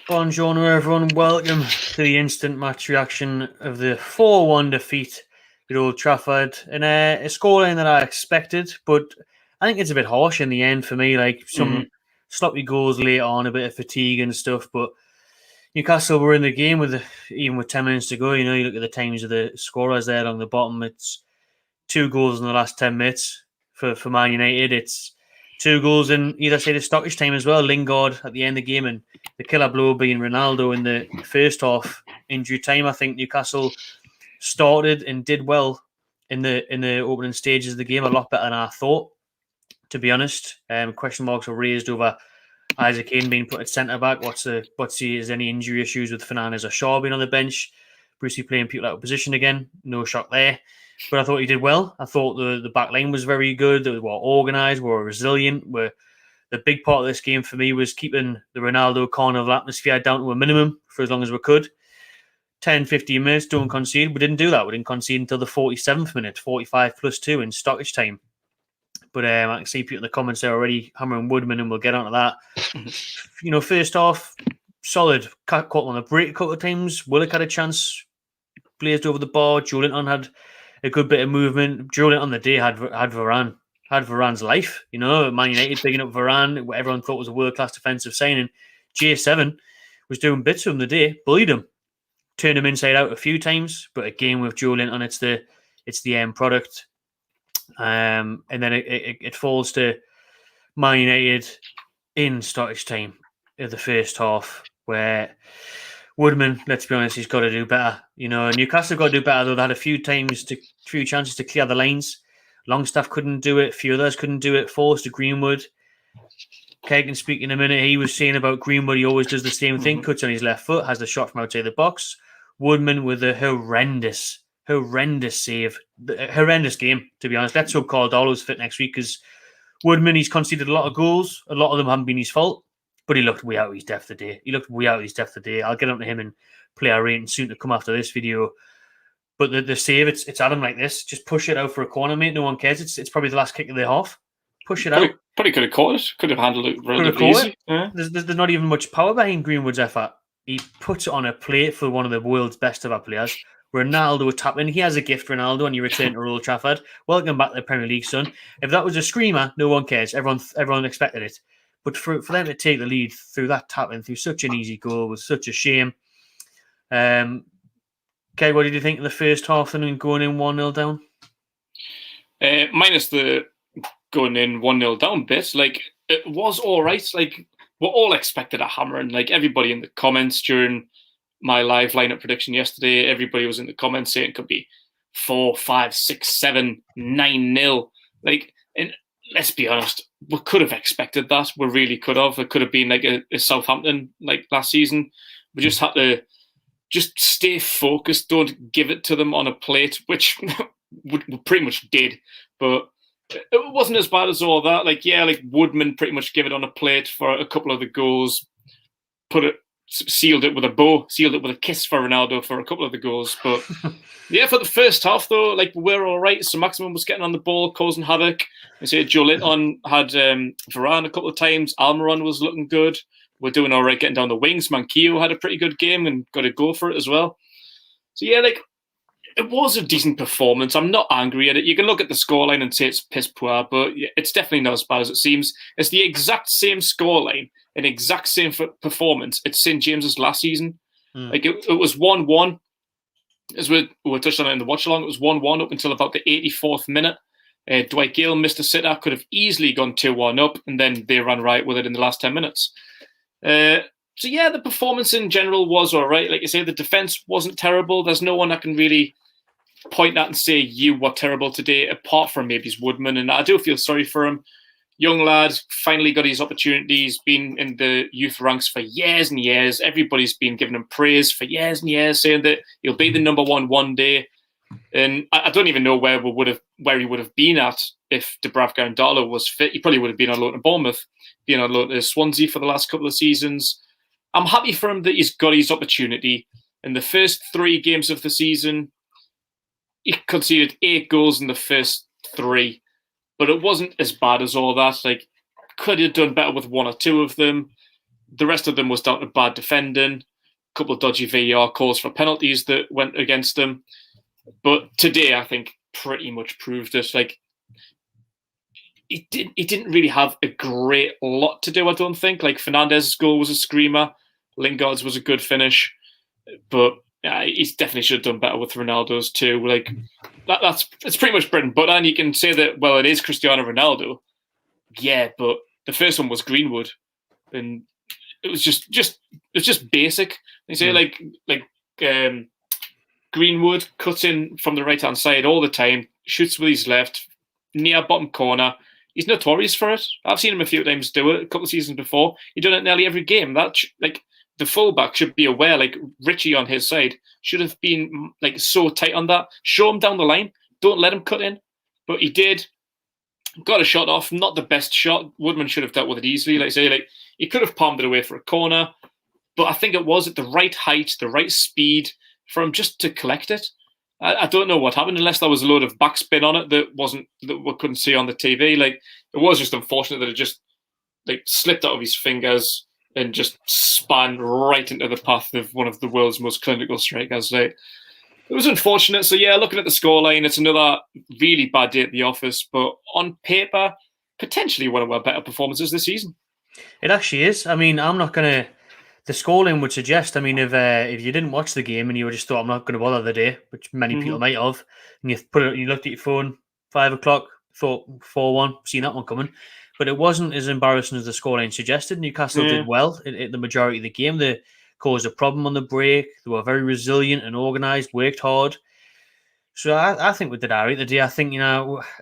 Buongiorno everyone, welcome to the instant match reaction of the 4-1 defeat at Old Trafford, and a scoreline that I expected, but I think it's a bit harsh in the end for me, like some sloppy goals late on, a bit of fatigue and stuff, but Newcastle were in the game even with 10 minutes to go. You look at the times of the scorers there along the bottom, it's 2 goals in the last 10 minutes for Man United. It's 2 goals in either side of stoppage time as well. Lingard at the end of the game and the killer blow being Ronaldo in the first half. Injury time, I think Newcastle started and did well in the opening stages of the game, a lot better than I thought, to be honest. Question marks were raised over Isaac Hayden being put at centre back. Is any injury issues with Fernandes or Shaw being on the bench? Brucey playing people out of position again. No shock there. But I thought he did well. I thought the back line was very good. They were organised, were resilient. The big part of this game for me was keeping the Ronaldo carnival atmosphere down to a minimum for as long as we could. 10, 15 minutes, don't concede. We didn't do that. We didn't concede until the 47th minute, 45 plus 2 in stoppage time. But I can see people in the comments there already hammering Woodman, and we'll get onto that. First half, solid. Caught on a break a couple of times. Willock had a chance, blazed over the bar. Joelinton had a good bit of movement. Joelinton on the day had Varane. Had Varane's life. Man United picking up Varane, what everyone thought was a world-class defensive signing. J7 was doing bits of him the day, bullied him, turned him inside out a few times. But again, with Joelinton, it's the end product. And then it falls to Man United in stoppage time of the first half, where Woodman, let's be honest, he's got to do better. Newcastle got to do better, though. They had a few chances to clear the lines. Longstaff couldn't do it. A few others couldn't do it. Forced to Greenwood. Keg can speak in a minute. He was saying about Greenwood, he always does the same thing. Cuts on his left foot, has the shot from outside the box. Woodman with a horrendous save. Horrendous game, to be honest. Let's hope Caldolo's fit next week, because Woodman, he's conceded a lot of goals. A lot of them haven't been his fault, but he looked way out of his depth today. I'll get onto him and player rating soon to come after this video. But the save, it's at him like this. Just push it out for a corner, mate. No one cares. It's probably the last kick of the half. Push it out. Probably could have caught it. Could have handled it relatively easy. Yeah. There's not even much power behind Greenwood's effort. He puts it on a plate for one of the world's best of our players. Ronaldo tapping. He has a gift, Ronaldo, and you return to Old Trafford. Welcome back to the Premier League, son. If that was a screamer, no one cares. Everyone expected it. But for them to take the lead through that tapping, through such an easy goal, was such a shame. Okay, what did you think of the first half and going in 1-0 down? Minus the going in 1-0 down bit, it was all right. We're all expected a hammering. Everybody in the comments during my live lineup prediction yesterday, everybody was in the comments saying it could be 4, 5, 6, 7, 9-0. And let's be honest, we could have expected that. We really could have. It could have been a Southampton last season. We just had to just stay focused. Don't give it to them on a plate, which we pretty much did. But it wasn't as bad as all that. Woodman pretty much gave it on a plate for a couple of the goals. Sealed it with a bow, sealed it with a kiss for Ronaldo for a couple of the goals. But yeah, for the first half though, we're all right. So Maximum was getting on the ball, causing havoc. I say Joelinton had Varane a couple of times. Almiron was looking good. We're doing all right getting down the wings. Manquillo had a pretty good game and got a goal for it as well. So yeah, it was a decent performance. I'm not angry at it. You can look at the scoreline and say it's piss poor, but it's definitely not as bad as it seems. It's the exact same scoreline, an exact same performance at St. James's last season. It was 1-1. As we touched on it in the watch-along, it was 1-1 up until about the 84th minute. Dwight Gale missed a sitter, could have easily gone 2-1 up, and then they ran right with it in the last 10 minutes. So yeah, the performance in general was all right. Like you say, the defence wasn't terrible. There's no one I can really point at and say you were terrible today, apart from maybe Woodman, and I do feel sorry for him. Young lad, finally got his opportunities, been in the youth ranks for years and years. Everybody's been giving him praise for years and years, saying that he'll be the number one day. And I don't even know where he would have been at if Dubravka and Darlow was fit. He probably would have been on loan to Bournemouth, been on loan to Swansea for the last couple of seasons. I'm happy for him that he's got his opportunity. In the first 3 games of the season, he conceded 8 goals in the first 3, but it wasn't as bad as all that. Like, could have done better with 1 or 2 of them. The rest of them was down to bad defending, a couple of dodgy VAR calls for penalties that went against them. But today, I think, pretty much proved it. Like, he didn't really have a great lot to do, I don't think. Like, Fernandez's goal was a screamer. Lingard's was a good finish. But he definitely should have done better with Ronaldo's too. Like, it's pretty much bread and butter. And you can say that, well, it is Cristiano Ronaldo. Yeah, but the first one was Greenwood. And it was just basic. They say Greenwood cuts in from the right-hand side all the time, shoots with his left, near bottom corner. He's notorious for it. I've seen him a few times do it a couple of seasons before. He's done it nearly every game. That the fullback should be aware. Like Richie on his side should have been like so tight on that. Show him down the line. Don't let him cut in. But he did. Got a shot off. Not the best shot. Woodman should have dealt with it easily. He could have palmed it away for a corner. But I think it was at the right height, the right speed for him just to collect it. I don't know what happened, unless there was a load of backspin on it that we couldn't see on the TV. Like, it was just unfortunate that it just slipped out of his fingers and just span right into the path of one of the world's most clinical strikers. Like, it was unfortunate. So yeah, looking at the scoreline, it's another really bad day at the office. But on paper, potentially one of our better performances this season. It actually is. I mean, I'm not gonna. The scoreline would suggest, I mean, if you didn't watch the game and you just thought, I'm not going to bother the day, which many people might have, and you looked at your phone, 5 o'clock, thought 4-1, seen that one coming. But it wasn't as embarrassing as the scoreline suggested. Newcastle did well in the majority of the game. They caused a problem on the break. They were very resilient and organised, worked hard. So I think we did all right today. I think,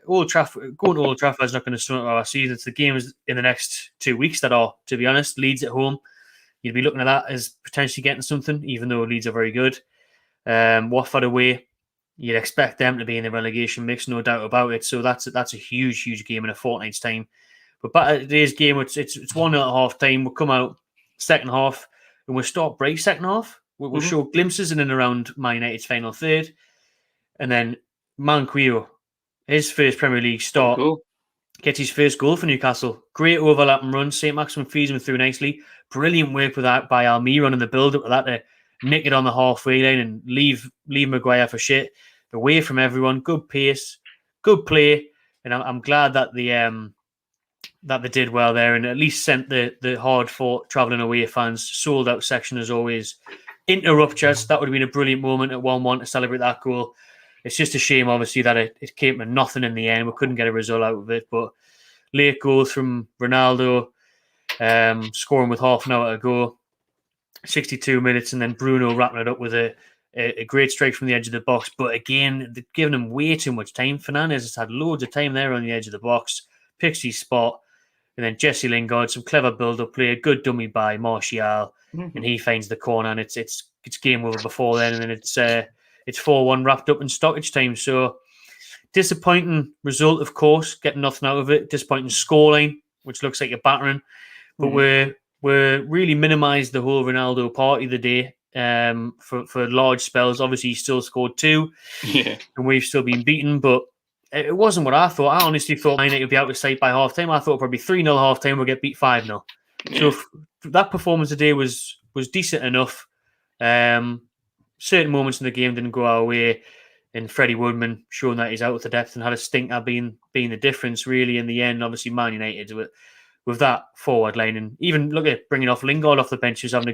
Old Trafford, going to Old Trafford is not going to start our season. It's the games in the next 2 weeks that are, to be honest. Leeds at home. You'd be looking at that as potentially getting something, even though Leeds are very good. Watford away, you'd expect them to be in the relegation mix, no doubt about it. So that's a huge, huge game in a fortnight's time. But back at today's game, it's 1-0 at half time. We'll come out second half and we'll start break second half. We'll show glimpses in and around Man United's final third. And then Manquillo, his first Premier League start, gets his first goal for Newcastle. Great overlapping run. St. Maximin feeds him through nicely. Brilliant work with that by Almiron in the build-up of that to nick it on the halfway line and leave Maguire for shit. Away from everyone. Good pace. Good play. And I'm glad that they did well there and at least sent the hard-fought travelling away fans, sold-out section as always, into Ruptures. That would have been a brilliant moment at 1-1 to celebrate that goal. It's just a shame, obviously, that it came to nothing in the end. We couldn't get a result out of it. But late goals from Ronaldo, scoring with half an hour to go, 62 minutes, and then Bruno wrapping it up with a great strike from the edge of the box. But again, they're giving him way too much time. Fernandez has had loads of time there on the edge of the box, picks his spot, and then Jesse Lingard, some clever build-up play, a good dummy by Martial, and he finds the corner, and it's game over before then, and then it's 4-1 wrapped up in stoppage time. So disappointing result, of course, getting nothing out of it. Disappointing scoreline, which looks like a battering. But we're really minimised the whole Ronaldo party of the day for large spells. Obviously, he still scored 2, and we've still been beaten. But it wasn't what I thought. I honestly thought Man United would be out of sight by half time. I thought probably 3-0 half time, we'll get beat 5-0. So that performance today was decent enough. Certain moments in the game didn't go our way, and Freddie Woodman showing that he's out of the depth and had a stinker being the difference really in the end. Obviously, Man United with that forward line, and even look at bringing off Lingard off the bench, who's having a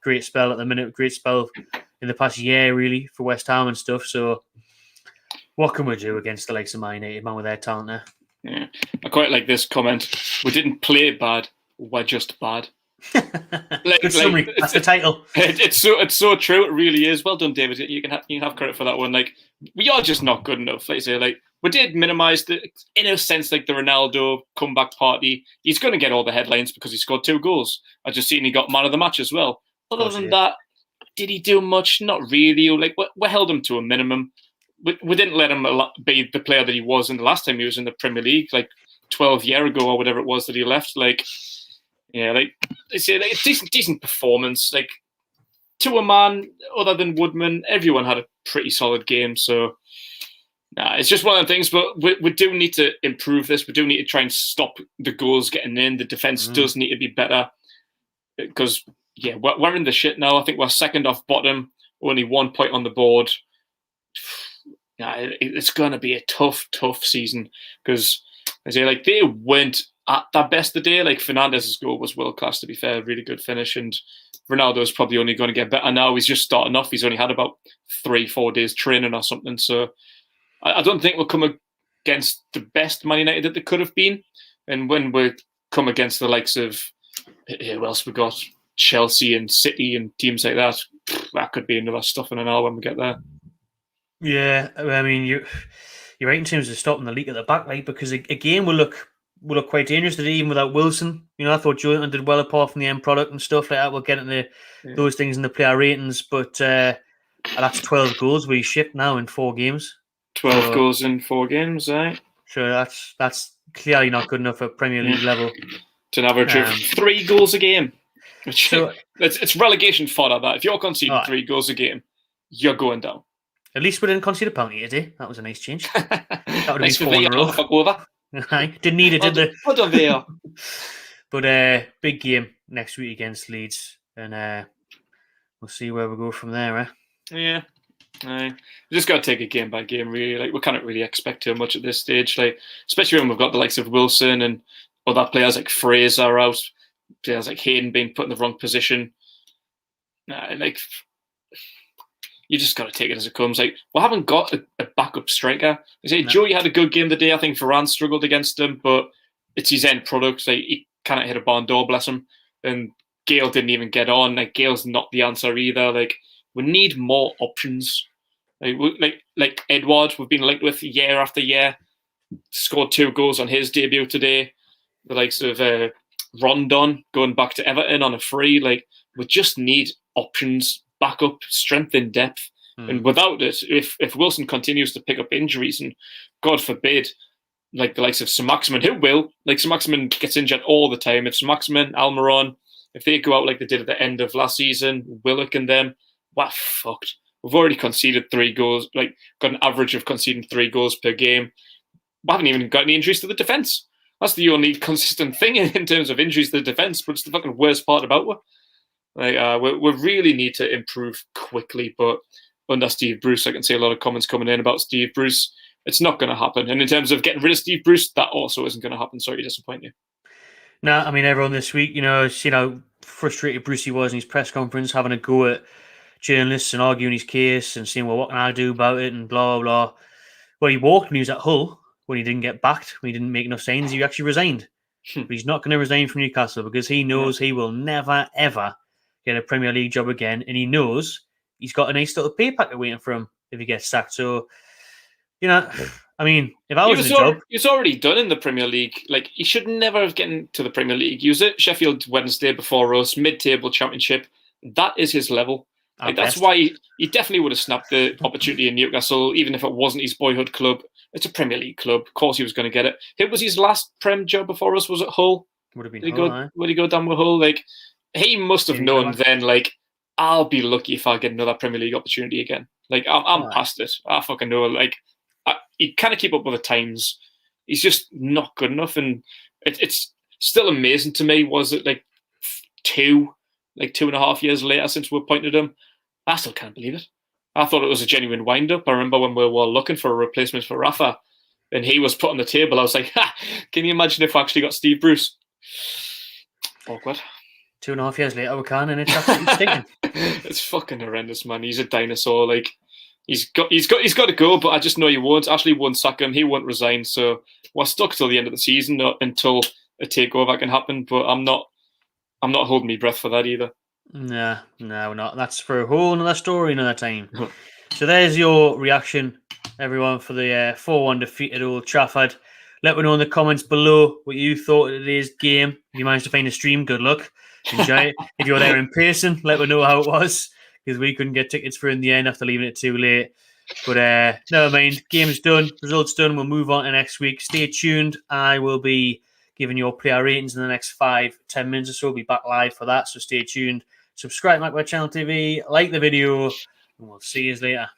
great spell at the minute, great spell in the past year really for West Ham and stuff. So what can we do against the likes of Man United, man, with their talent there? Yeah, I quite like this comment. We didn't play bad, we're just bad. Good summary. That's the title. It's so true. It really is. Well done, David. You can have credit for that one. Like, we are just not good enough. Like I say, like, we did minimise in a sense, like the Ronaldo comeback party. He's going to get all the headlines because he scored 2 goals. I just seen he got man of the match as well. Other than that, did he do much? Not really. Like, we held him to a minimum. We didn't let him be the player that he was in the last time he was in the Premier League, like 12 years ago or whatever it was that he left. Like, yeah, like I say, like, a decent performance. Like, to a man other than Woodman, everyone had a pretty solid game. So, it's just one of the things. But we do need to improve this. We do need to try and stop the goals getting in. The defense does need to be better. because we're in the shit now. I think we're second off bottom, only 1 point on the board. Yeah, it's going to be a tough season because I say like they weren't at their best today. Like Fernandez's goal was world class, to be fair, really good finish, and Ronaldo is probably only going to get better now. He's just starting off. He's only had about 3-4 days training or something, so I don't think we'll come against the best Man United that they could have been. And when we come against the likes of who else we got, Chelsea and City and teams like that, that could be another stuffing an hour when we get there. Yeah, I mean you're right in terms of stopping the leak at the back, like because again we'll look quite dangerous today even without Wilson. You know, I thought Joelinton did well apart from the end product and stuff like that. We'll get into those things in the player ratings, but that's 12 goals we shipped now in 4 games. 12 goals in 4 games, right? Sure, that's clearly not good enough at Premier League level. It's an average of 3 goals a game. So it's relegation fodder. That if you're conceding 3 goals a game, you're going down. At least we didn't concede a penalty today. That was a nice change. That would have nice been 4 in a row. Didn't need it, did they? But big game next week against Leeds, and we'll see where we go from there. Yeah. We just got to take it game by game, really. Like we can't really expect too much at this stage, like especially when we've got the likes of Wilson and other players like Fraser out, players like Hayden being put in the wrong position. Like you just got to take it as it comes. Like we haven't got a backup striker. I say Joey had a good game today. I think Varane struggled against him, but it's his end product. Like he cannot hit a barn door, bless him. And Gale didn't even get on. Like Gale's not the answer either. Like we need more options. Like Edward, we've been linked with year after year. Scored 2 goals on his debut today. The likes of Rondon going back to Everton on a free. Like we just need options, backup, strength in depth. And without it, if Wilson continues to pick up injuries, and God forbid, like the likes of Sir Maximin, who will, like Sir Maximin gets injured all the time. If Sir Maximin, Almiron, if they go out like they did at the end of last season, Willock and them, we're fucked. We've already conceded 3 goals, like got an average of conceding 3 goals per game. We haven't even got any injuries to the defence. That's the only consistent thing in terms of injuries to the defence, but it's the fucking worst part about it. Like, we really need to improve quickly, but under Steve Bruce, I can see a lot of comments coming in about Steve Bruce. It's not going to happen. And in terms of getting rid of Steve Bruce, that also isn't going to happen. Sorry to disappoint you. No, I mean, everyone this week, seen how frustrated Brucey was in his press conference, having a go at journalists and arguing his case and saying, well, what can I do about it and blah, blah, blah. Well, he walked when he was at Hull, when he didn't get backed, when he didn't make enough signs, he actually resigned. But he's not going to resign from Newcastle because he knows he will never, ever get a Premier League job again. And he knows he's got a nice little pay packet waiting for him if he gets sacked. So, I mean, if I was in the job... He was already done in the Premier League. Like, he should never have gotten to the Premier League. He was at Sheffield Wednesday before us, mid-table championship. That is his level. Like, that's why he definitely would have snapped the opportunity in Newcastle, even if it wasn't his boyhood club. It's a Premier League club. Of course he was going to get it. It was his last Prem job before us, was it Hull? Would have been Would he go down with Hull? Like, he must have known then, like, I'll be lucky if I get another Premier League opportunity again. Like, I'm past it. I fucking know. Like, he kind of keep up with the times. He's just not good enough. And it's still amazing to me, was it like 2.5 years later since we appointed him? I still can't believe it. I thought it was a genuine wind-up. I remember when we were looking for a replacement for Rafa and he was put on the table, I was like, can you imagine if we actually got Steve Bruce? Awkward. 2.5 years later, we can, and it's absolutely stinking. It's fucking horrendous, man. He's a dinosaur. Like, he's got to go, but I just know he won't. Ashley won't sack him. He won't resign. So we're stuck till the end of the season until a takeover can happen. But I'm not holding my breath for that either. No, we're not. That's for a whole another story another time. So there's your reaction, everyone, for the 4-1 defeat at Old Trafford. Let me know in the comments below what you thought of today's game. If you managed to find a stream, good luck. Enjoy it. If you're there in person, let me know how it was, because we couldn't get tickets for in the end after leaving it too late. But never mind. Game's done. Results done. We'll move on to next week. Stay tuned. I will be giving your player ratings in the next 5-10 minutes or so. We'll be back live for that, so stay tuned. Subscribe to my channel TV, like the video, and we'll see you later.